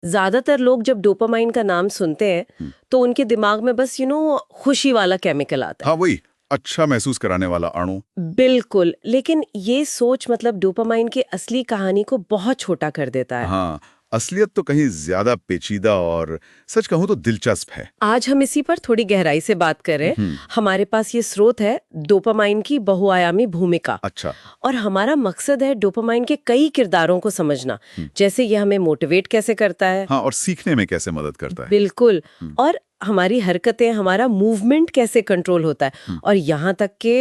ज्यादातर लोग जब डोपामाइन का नाम सुनते हैं तो उनके दिमाग में बस खुशी वाला केमिकल आता है। हाँ, वही अच्छा महसूस कराने वाला अणु। बिल्कुल, लेकिन ये सोच डोपामाइन की असली कहानी को बहुत छोटा कर देता है। हाँ, असलियत तो कहीं ज्यादा पेचीदा और सच कहूं तो दिलचस्प है। आज हम इसी पर थोड़ी गहराई से बात करें। हमारे पास ये स्रोत है डोपामाइन की बहुआयामी भूमिका। अच्छा। और हमारा मकसद है डोपामाइन के कई किरदारों को समझना, जैसे ये हमें मोटिवेट कैसे करता है। हाँ, और सीखने में कैसे मदद करता है। बिल्कुल। और हमारी हरकतें, हमारा मूवमेंट कैसे कंट्रोल होता है, और यहाँ तक के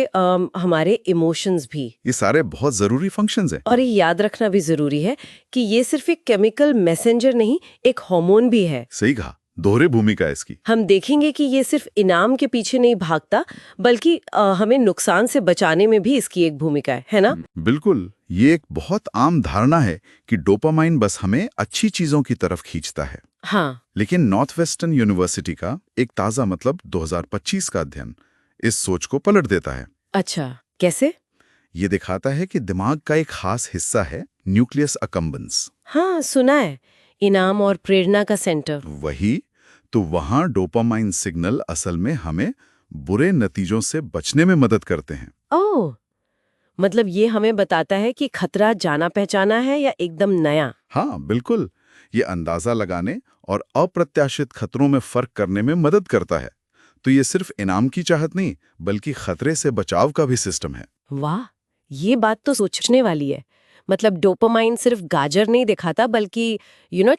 हमारे इमोशंस भी। ये सारे बहुत जरूरी फंक्शंस हैं। और ये याद रखना भी जरूरी है कि ये सिर्फ एक केमिकल मैसेंजर नहीं, एक हार्मोन भी है। सही कहा, दोहरे भूमिका है इसकी। हम देखेंगे कि ये सिर्फ इनाम के पीछे नहीं भागता, बल्कि हमें नुकसान से बचाने में भी इसकी एक भूमिका है ना? बिल्कुल, ये एक बहुत आम धारणा है कि डोपामाइन बस हमें अच्छी चीजों की तरफ खींचता है। हाँ। लेकिन नॉर्थ वेस्टर्न यूनिवर्सिटी का एक ताजा 2025 का अध्ययन इस सोच को पलट देता है। अच्छा, कैसे? ये दिखाता है कि दिमाग का एक खास हिस्सा है न्यूक्लियस अकम्बेंस। हाँ, सुना है, इनाम और प्रेरणा का सेंटर। वही तो, वहां डोपामाइन सिग्नल असल में हमें बुरे नतीजों से बचने में मदद करते हैं। ओह, मतलब ये हमें बताता है कि खतरा जाना पहचाना है या एकदम नया। हाँ बिल्कुल, ये अंदाजा लगाने और अप्रत्याशित खतरों में फर्क करने में मदद करता है। तो ये सिर्फ इनाम की चाहत नहीं, बल्कि खतरे से बचाव का भी सिस्टम है। वाह, ये बात तो सोचने वाली है। मतलब डोपामाइन सिर्फ गाजर नहीं दिखाता, बल्कि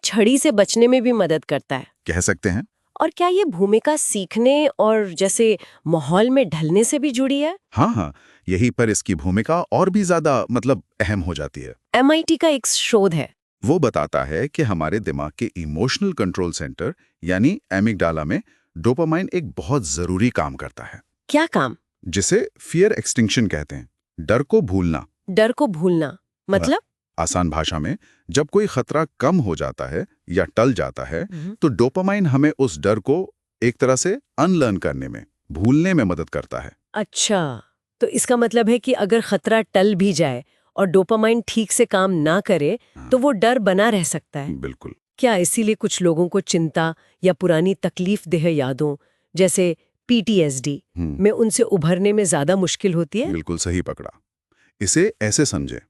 छड़ी से बचने में भी मदद करता है। कह सकते हैं। और क्या ये भूमिका सीखने और जैसे माहौल में ढलने से भी जुड़ी है? हाँ हाँ, यहीं पर इसकी भूमिका और भी ज्यादा अहम हो जाती है। MIT का एक शोध है, वो बताता है कि हमारे दिमाग के इमोशनल कंट्रोल सेंटर यानी एमिगडाला में डोपामाइन एक बहुत जरूरी काम करता है। क्या काम? जिसे फियर एक्सटिंक्शन कहते हैं, डर को भूलना। डर को भूलना मतलब? आसान भाषा में, जब कोई खतरा कम हो जाता है या टल जाता है तो डोपामाइन हमें उस डर को एक तरह से अनलर्न करने में, भूलने में मदद करता है। अच्छा, तो इसका मतलब है कि अगर खतरा टल भी जाए और डोपामाइन ठीक से काम ना करे तो वो डर बना रह सकता है। बिल्कुल। क्या इसीलिए कुछ लोगों को चिंता या पुरानी तकलीफ देह यादों जैसे PTSD में उनसे उभरने में ज्यादा मुश्किल होती है? बिल्कुल सही पकड़ा। इसे ऐसे समझे,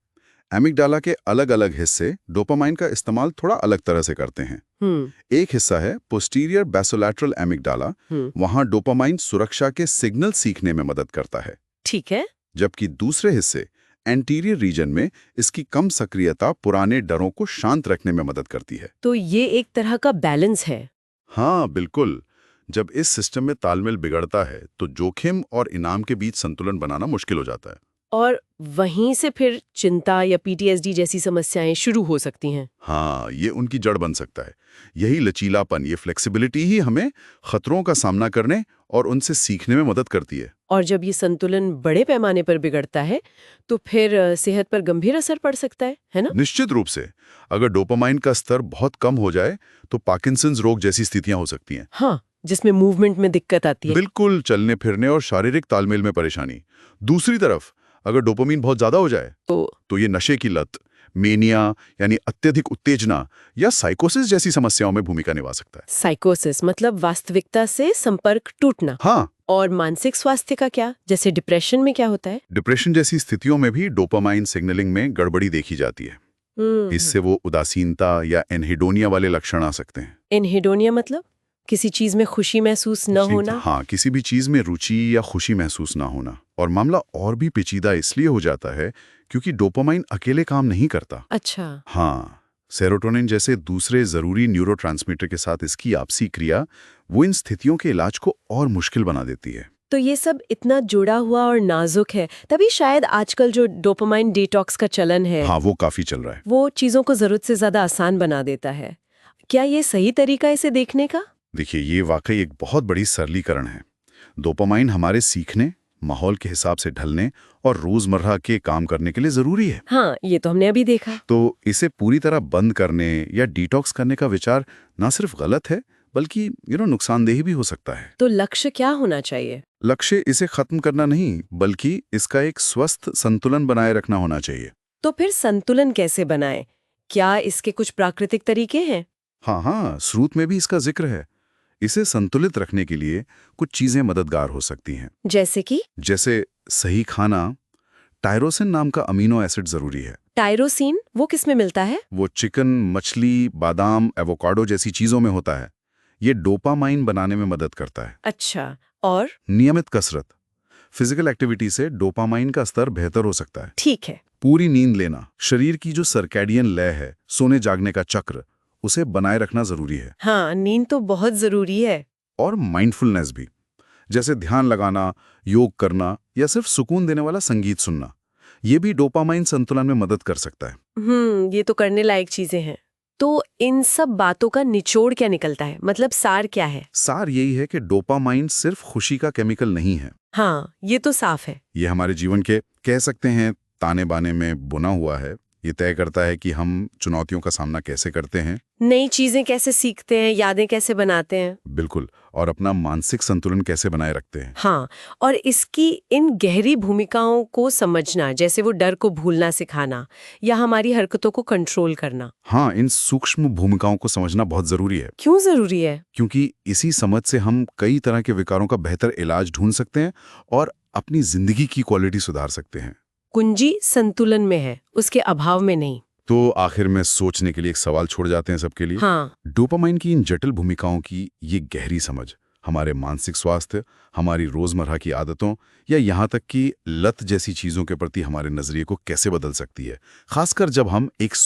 एमिगडाला के अलग अलग हिस्से डोपामाइन का इस्तेमाल थोड़ा अलग तरह से करते हैं। एक हिस्सा है पोस्टीरियर बेसोलैटरल एमिगडाला, वहां डोपामाइन सुरक्षा के सिग्नल सीखने में मदद करता है। ठीक है। जबकि दूसरे हिस्से एंटीरियर रीजन में इसकी कम सक्रियता पुराने डरों को शांत रखने में मदद करती है। तो ये एक तरह का बैलेंस है। हाँ बिल्कुल, जब इस सिस्टम में तालमेल बिगड़ता है तो जोखिम और इनाम के बीच संतुलन बनाना मुश्किल हो जाता है। और वहीं से फिर चिंता या PTSD जैसी समस्याएं शुरू हो सकती हैं। हाँ, ये उनकी जड़ बन सकता है। यही लचीलापन, ये फ्लेक्सिबिलिटी ही हमें खतरों का सामना करने और उनसे सीखने में मदद करती है। और जब ये संतुलन बड़े पैमाने पर बिगड़ता है तो फिर सेहत पर गंभीर असर पड़ सकता है ना? निश्चित रूप से, अगर डोपामाइन का स्तर बहुत कम हो जाए तो पार्किंसंस रोग जैसी स्थितियां हो सकती हैं। हाँ, जिसमें मूवमेंट में दिक्कत आती है। बिल्कुल, चलने फिरने और शारीरिक तालमेल में परेशानी। दूसरी तरफ अगर डोपामाइन बहुत ज्यादा हो जाए तो ये नशे की लत, मेनिया यानी अत्यधिक उत्तेजना या साइकोसिस जैसी समस्याओं में भूमिका निभा सकता है। साइकोसिस मतलब वास्तविकता से संपर्क टूटना। हाँ। और मानसिक स्वास्थ्य का क्या, जैसे डिप्रेशन में क्या होता है? डिप्रेशन जैसी स्थितियों में भी डोपामाइन सिग्नलिंग में गड़बड़ी देखी जाती है। इससे वो उदासीनता या एनहेडोनिया वाले लक्षण आ सकते हैं। एनहेडोनिया मतलब किसी चीज में खुशी महसूस न होना? हाँ, किसी भी चीज में रुचि या खुशी महसूस ना होना। और मामला और भी पेचीदा इसलिए हो जाता है क्योंकि डोपामाइन अकेले काम नहीं करता। अच्छा। हाँ, सेरोटोनिन जैसे दूसरे जरूरी न्यूरोट्रांसमीटर के साथ इसकी आपसी क्रिया वो इन स्थितियों के इलाज को और मुश्किल बना देती है। तो ये सब इतना जुड़ा हुआ और नाजुक है, तभी शायद आजकल जो डोपामाइन डिटॉक्स का चलन है, हाँ, वो काफी चल रहा है। वो चीजों को जरूरत से ज्यादा आसान बना देता है। क्या ये सही तरीका इसे देखने का? देखिए, ये वाकई एक बहुत बड़ी सरलीकरण है। डोपामाइन हमारे सीखने, माहौल के हिसाब से ढलने और रोजमर्रा के काम करने के लिए जरूरी है। हाँ, ये तो हमने अभी देखा। तो इसे पूरी तरह बंद करने या डिटॉक्स करने का विचार ना सिर्फ गलत है, बल्कि नुकसानदेह भी हो सकता है। तो लक्ष्य क्या होना चाहिए? लक्ष्य इसे खत्म करना नहीं, बल्कि इसका एक स्वस्थ संतुलन बनाए रखना होना चाहिए। तो फिर संतुलन कैसे बनाएं? क्या इसके कुछ प्राकृतिक तरीके हैं? हाँ, स्रोत में भी इसका जिक्र है। इसे संतुलित रखने के लिए कुछ चीजें मददगार हो सकती हैं। जैसे कि जैसे सही खाना, टायरोसिन नाम का अमीनो एसिड जरूरी है। टायरोसिन, वो किस में मिलता है? वो चिकन, मछली, बादाम, एवोकाडो जैसी चीजों में होता है। ये डोपामाइन बनाने में मदद करता है। अच्छा, और? नियमित कसरत, फिजिकल एक्टिविटी से डोपामाइन का स्तर बेहतर हो सकता है। ठीक है। पूरी नींद लेना, शरीर की जो सर्कैडियन लय है, सोने जागने का चक्र, उसे बनाए रखना जरूरी है। हाँ, नींद तो बहुत जरूरी है। और माइंडफुलनेस भी, जैसे ध्यान लगाना, योग करना या सिर्फ सुकून देने वाला संगीत सुनना, ये भी डोपामाइन संतुलन में मदद कर सकता है। ये तो करने लायक चीजें हैं। तो इन सब बातों का निचोड़ क्या निकलता है, मतलब सार क्या है? सार यही है कि डोपामाइन सिर्फ खुशी का केमिकल नहीं है। हाँ, ये तो साफ है। ये हमारे जीवन के, कह सकते हैं, ताने बाने में बुना हुआ है। ये तय करता है कि हम चुनौतियों का सामना कैसे करते हैं, नई चीजें कैसे सीखते हैं, यादें कैसे बनाते हैं। बिल्कुल, और अपना मानसिक संतुलन कैसे बनाए रखते हैं। हाँ, और इसकी इन गहरी भूमिकाओं को समझना, जैसे वो डर को भूलना सिखाना या हमारी हरकतों को कंट्रोल करना। हाँ, इन सूक्ष्म भूमिकाओं को समझना बहुत जरूरी है। क्यों जरूरी है? क्योंकि इसी समझ से हम कई तरह के विकारों का बेहतर इलाज ढूंढ सकते हैं और अपनी जिंदगी की क्वालिटी सुधार सकते हैं। कुंजी संतुलन में है, उसके अभाव में नहीं। तो आखिर में सोचने के लिए एक सवाल छोड़ जाते हैं सबके लिए। हाँ। डोपामाइन की इन जटिल भूमिकाओं की ये गहरी समझ हमारे मानसिक स्वास्थ्य, हमारी रोजमर्रा की आदतों या यहाँ तक कि लत जैसी चीजों के प्रति हमारे नजरिए को कैसे बदल सकती है, खासकर जब हम एक